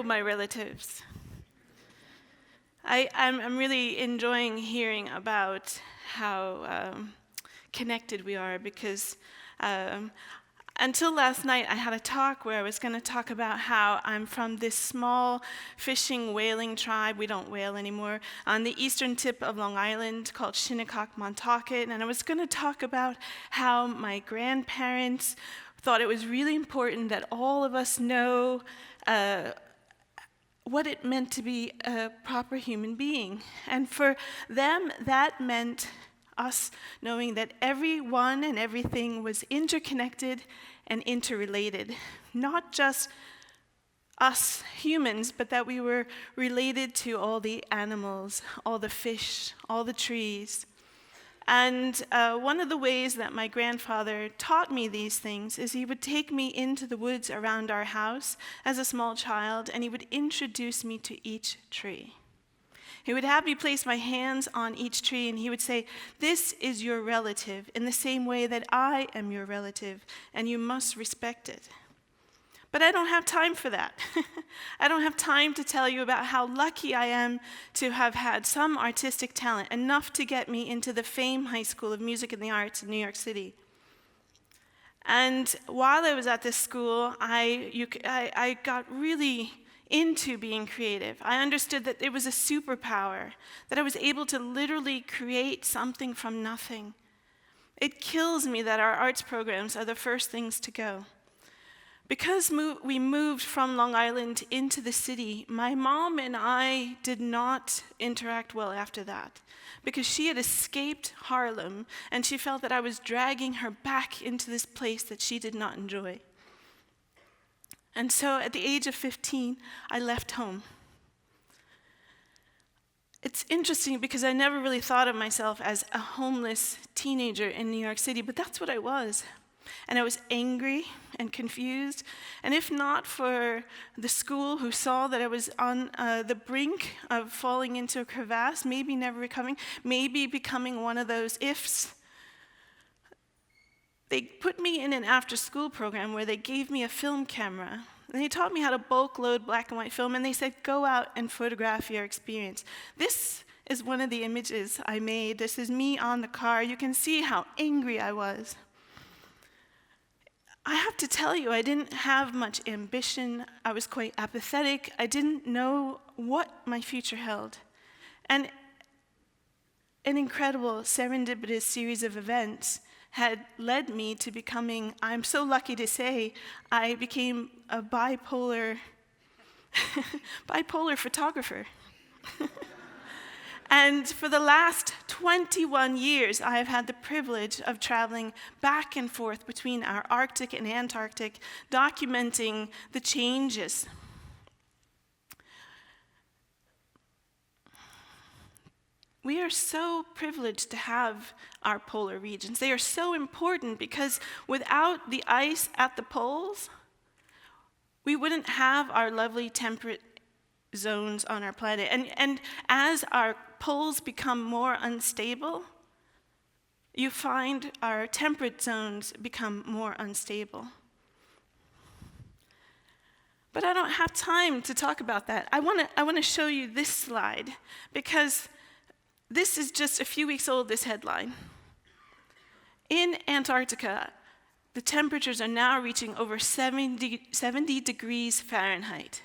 Hello, my relatives. I'm really enjoying hearing about how connected we are because until last night I had a talk where I was going to talk about how I'm from this small fishing whaling tribe, we don't whale anymore, on the eastern tip of Long Island called Shinnecock, Nantucket, and I was going to talk about how my grandparents thought it was really important that all of us know what it meant to be a proper human being. And for them, that meant us knowing that everyone and everything was interconnected and interrelated. Not just us humans, but that we were related to all the animals, all the fish, all the trees. And one of the ways that my grandfather taught me these things is he would take me into the woods around our house as a small child, and he would introduce me to each tree. He would have me place my hands on each tree, and he would say, "This is your relative in the same way that I am your relative, and you must respect it." But I don't have time for that. I don't have time to tell you about how lucky I am to have had some artistic talent, enough to get me into the FAME High School of Music and the Arts in New York City. And while I was at this school, I got really into being creative. I understood that it was a superpower, that I was able to literally create something from nothing. It kills me that our arts programs are the first things to go. Because we moved from Long Island into the city, my mom and I did not interact well after that, because she had escaped Harlem, and she felt that I was dragging her back into this place that she did not enjoy. And so at the age of 15, I left home. It's interesting because I never really thought of myself as a homeless teenager in New York City, but that's what I was. And I was angry and confused. And if not for the school who saw that I was on the brink of falling into a crevasse, maybe never recovering, maybe becoming one of those ifs, they put me in an after-school program where they gave me a film camera. And they taught me how to bulk load black and white film, and they said, "Go out and photograph your experience." This is one of the images I made. This is me on the car. You can see how angry I was. I have to tell you, I didn't have much ambition. I was quite apathetic. I didn't know what my future held. And an incredible serendipitous series of events had led me to becoming, I'm so lucky to say, I became a bipolar photographer. And for the last 21 years, I have had the privilege of traveling back and forth between our Arctic and Antarctic, documenting the changes. We are so privileged to have our polar regions. They are so important because without the ice at the poles, we wouldn't have our lovely temperate zones on our planet. And as our poles become more unstable, you find our temperate zones become more unstable. But I don't have time to talk about that. I want to show you this slide because this is just a few weeks old, this headline. In Antarctica, the temperatures are now reaching over 70 degrees Fahrenheit.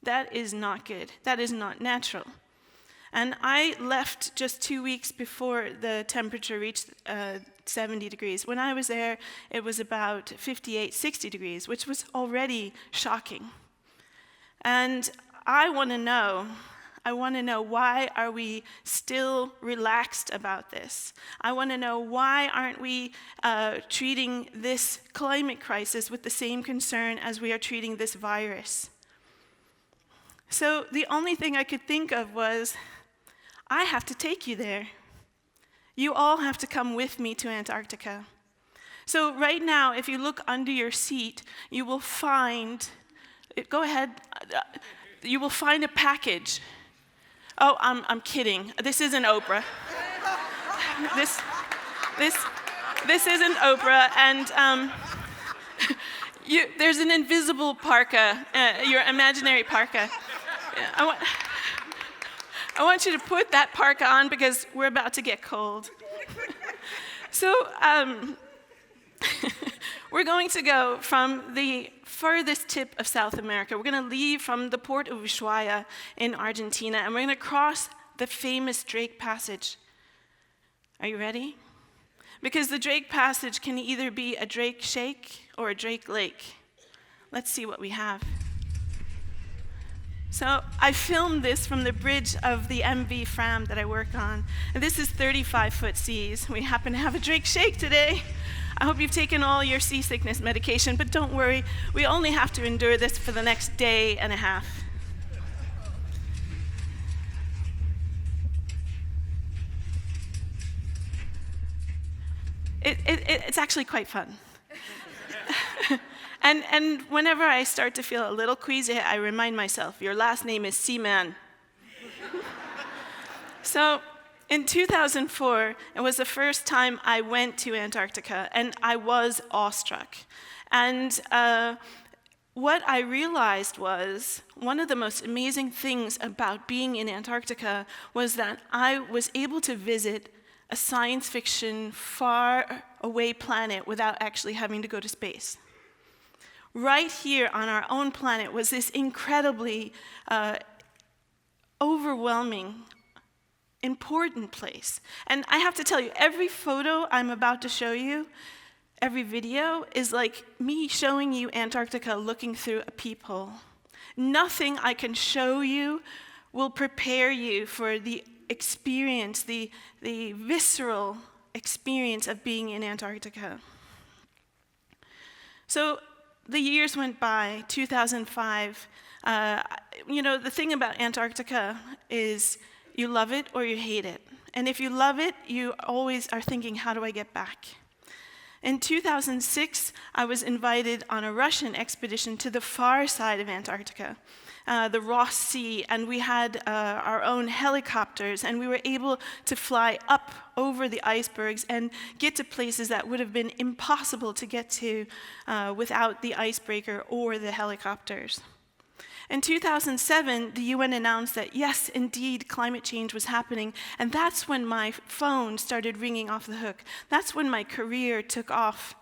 That is not good. That is not natural. And I left just 2 weeks before the temperature reached 70 degrees. When I was there, it was about 58, 60 degrees, which was already shocking. And I want to know why are we still relaxed about this? I want to know why aren't we treating this climate crisis with the same concern as we are treating this virus? So the only thing I could think of was, I have to take you there. You all have to come with me to Antarctica. So right now, if you look under your seat, you will find, go ahead, you will find a package. Oh, I'm kidding. This isn't Oprah. This isn't Oprah, and There's an invisible parka, your imaginary parka. I want you to put that parka on because we're about to get cold. So we're going to go from the furthest tip of South America. We're going to leave from the port of Ushuaia in Argentina, and we're going to cross the famous Drake Passage. Are you ready? Because the Drake Passage can either be a Drake Shake or a Drake Lake. Let's see what we have. So I filmed this from the bridge of the MV Fram that I work on. And this is 35-foot seas. We happen to have a Drake Shake today. I hope you've taken all your seasickness medication, but don't worry, we only have to endure this for the next day and a half. It's actually quite fun. And whenever I start to feel a little queasy, I remind myself, your last name is Seaman. So in 2004, it was the first time I went to Antarctica, and I was awestruck. And what I realized was, one of the most amazing things about being in Antarctica was that I was able to visit a science fiction, far away planet without actually having to go to space. Right here on our own planet was this incredibly overwhelming, important place. And I have to tell you, every photo I'm about to show you, every video, is like me showing you Antarctica looking through a peephole. Nothing I can show you will prepare you for the experience, the visceral experience of being in Antarctica. So the years went by, 2005. The thing about Antarctica is you love it or you hate it. And if you love it, you always are thinking, how do I get back? In 2006, I was invited on a Russian expedition to the far side of Antarctica, the Ross Sea, and we had our own helicopters, and we were able to fly up over the icebergs and get to places that would have been impossible to get to without the icebreaker or the helicopters. In 2007, the UN announced that, yes, indeed, climate change was happening, and that's when my phone started ringing off the hook. That's when my career took off.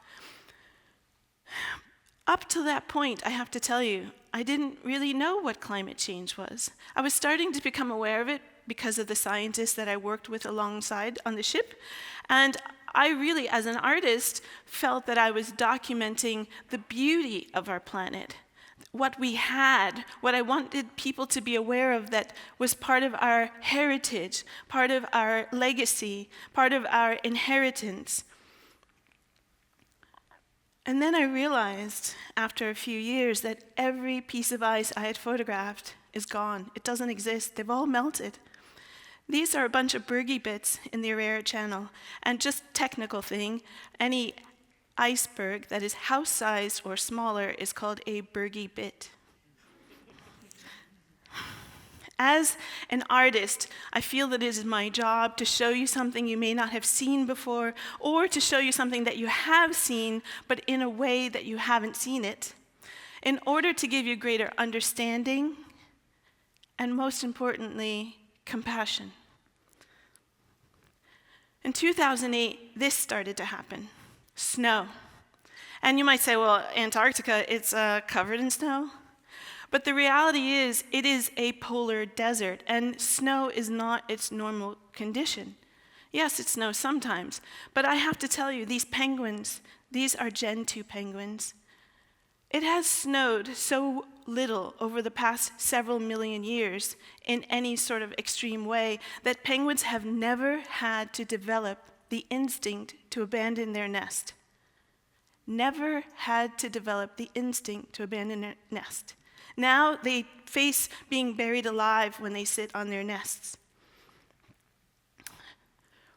Up to that point, I have to tell you, I didn't really know what climate change was. I was starting to become aware of it because of the scientists that I worked with alongside on the ship, and I really, as an artist, felt that I was documenting the beauty of our planet. What we had, what I wanted people to be aware of that was part of our heritage, part of our legacy, part of our inheritance. And then I realized, after a few years, that every piece of ice I had photographed is gone. It doesn't exist. They've all melted. These are a bunch of bergy bits in the Arera Channel. And just technical thing, any iceberg that is house-sized or smaller is called a bergy bit. As an artist, I feel that it is my job to show you something you may not have seen before, or to show you something that you have seen, but in a way that you haven't seen it, in order to give you greater understanding, and most importantly, compassion. In 2008, this started to happen. Snow. And you might say, well, Antarctica, it's covered in snow. But the reality is, it is a polar desert, and snow is not its normal condition. Yes, it snows sometimes, but I have to tell you, these penguins, these are Gen 2 penguins. It has snowed so little over the past several million years in any sort of extreme way that penguins have never had to develop the instinct to abandon their nest. Never had to develop the instinct to abandon their nest. Now they face being buried alive when they sit on their nests.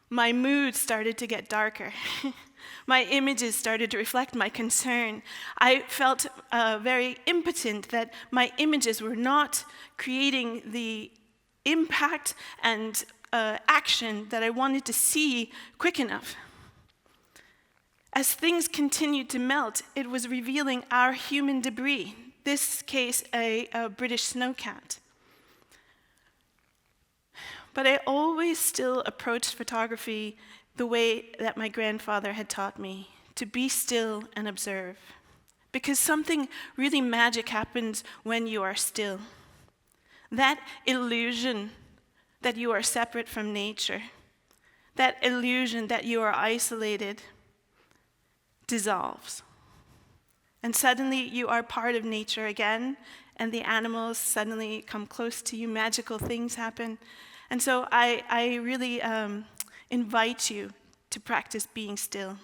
My mood started to get darker. My images started to reflect my concern. I felt very impotent that my images were not creating the impact and action that I wanted to see quick enough. As things continued to melt, it was revealing our human debris, this case a British snowcat. But I always still approached photography the way that my grandfather had taught me, to be still and observe. Because something really magic happens when you are still. That illusion that you are separate from nature, that illusion that you are isolated, dissolves. And suddenly you are part of nature again, and the animals suddenly come close to you, magical things happen. And so I really invite you to practice being still.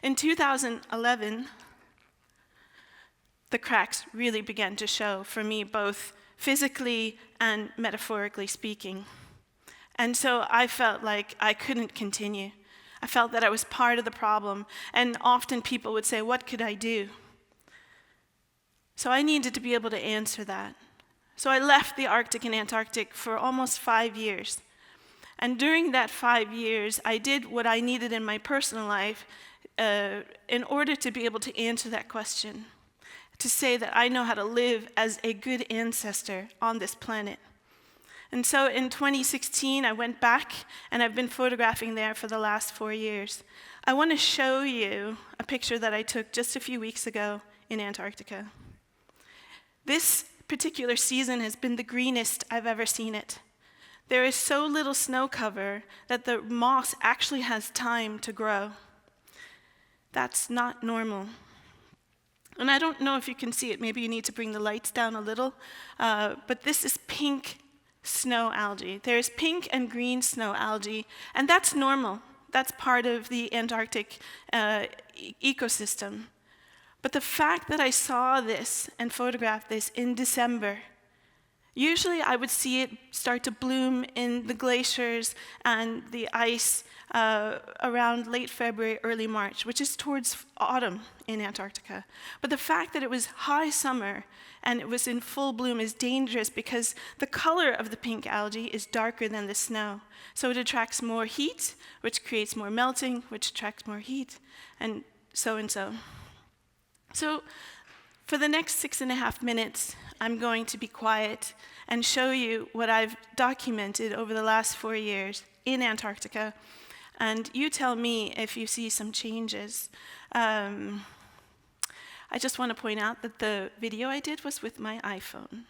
In 2011, the cracks really began to show for me, both physically and metaphorically speaking. And so I felt like I couldn't continue. I felt that I was part of the problem, and often people would say, what could I do? So I needed to be able to answer that. So I left the Arctic and Antarctic for almost 5 years. And during that 5 years, I did what I needed in my personal life in order to be able to answer that question, to say that I know how to live as a good ancestor on this planet. And so in 2016, I went back, and I've been photographing there for the last 4 years. I want to show you a picture that I took just a few weeks ago in Antarctica. This particular season has been the greenest I've ever seen it. There is so little snow cover that the moss actually has time to grow. That's not normal. And I don't know if you can see it. Maybe you need to bring the lights down a little. But this is pink snow algae. There's pink and green snow algae, and that's normal. That's part of the Antarctic ecosystem. But the fact that I saw this and photographed this in December, usually I would see it start to bloom in the glaciers and the ice around late February, early March, which is towards autumn in Antarctica. But the fact that it was high summer and it was in full bloom is dangerous because the color of the pink algae is darker than the snow. So it attracts more heat, which creates more melting, which attracts more heat, and so and so. So for the next 6.5 minutes, I'm going to be quiet and show you what I've documented over the last 4 years in Antarctica. And you tell me if you see some changes. I just want to point out that the video I did was with my iPhone.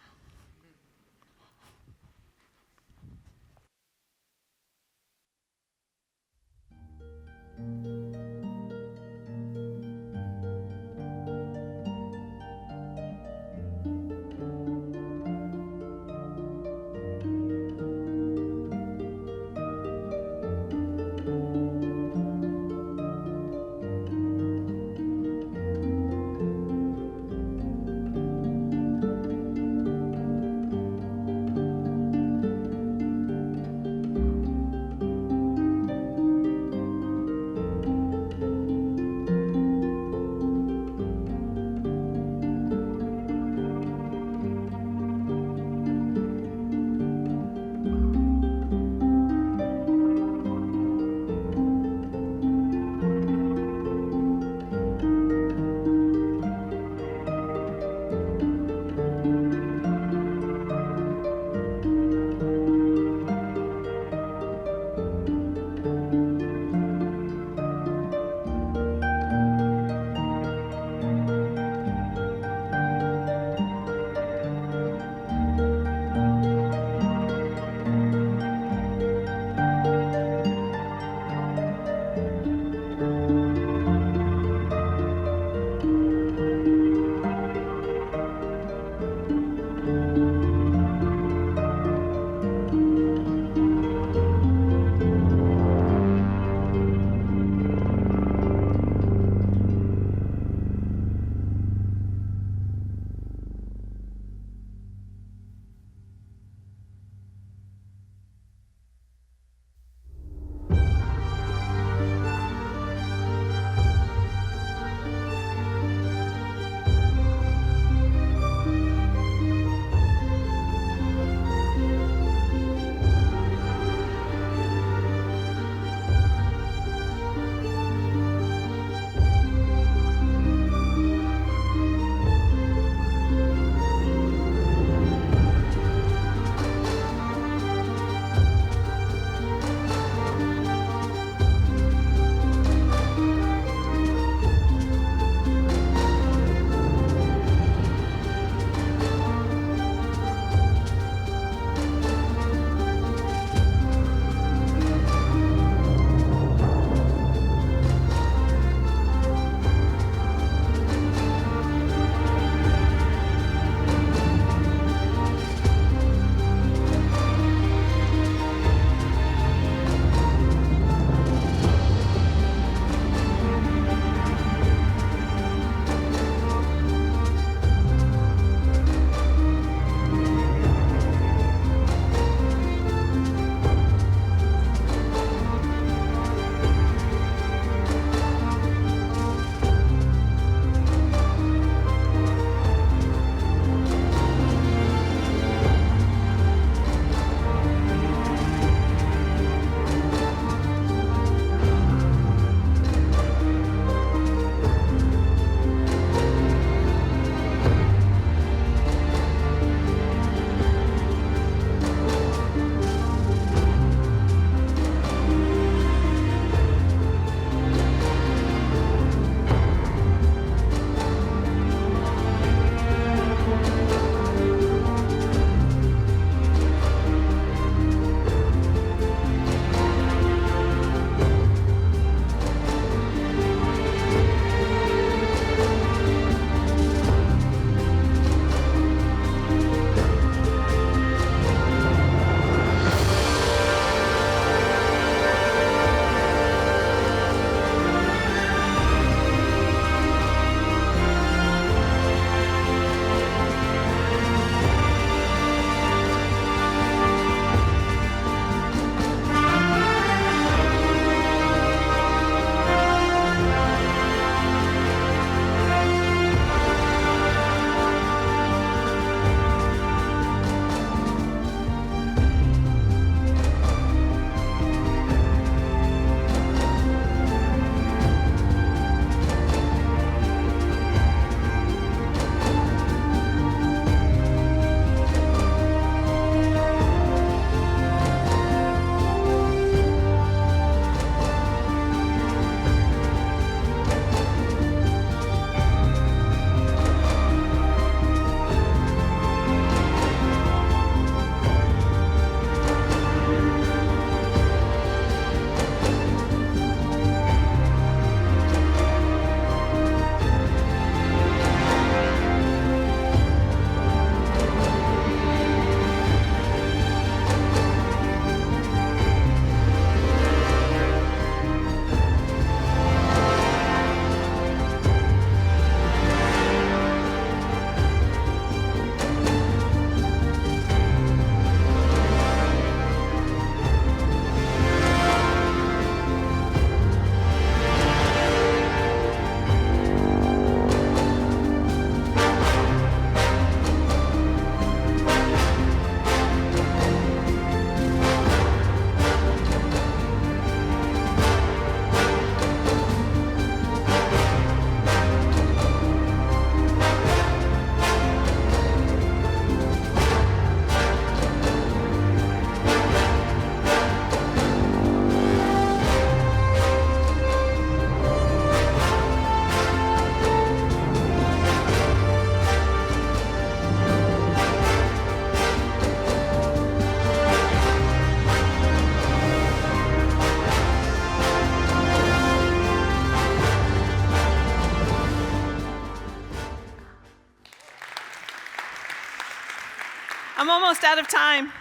almost out of time.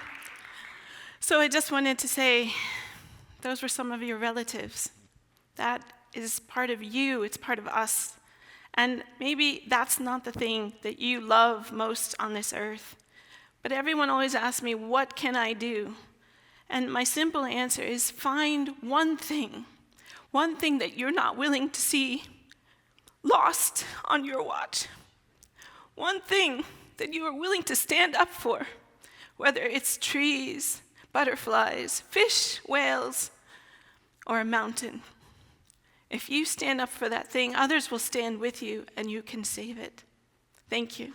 So I just wanted to say, those were some of your relatives. That is part of you, it's part of us. And maybe that's not the thing that you love most on this earth. But everyone always asks me, what can I do? And my simple answer is find one thing that you're not willing to see lost on your watch. One thing that you are willing to stand up for, whether it's trees, butterflies, fish, whales, or a mountain. If you stand up for that thing, others will stand with you and you can save it. Thank you.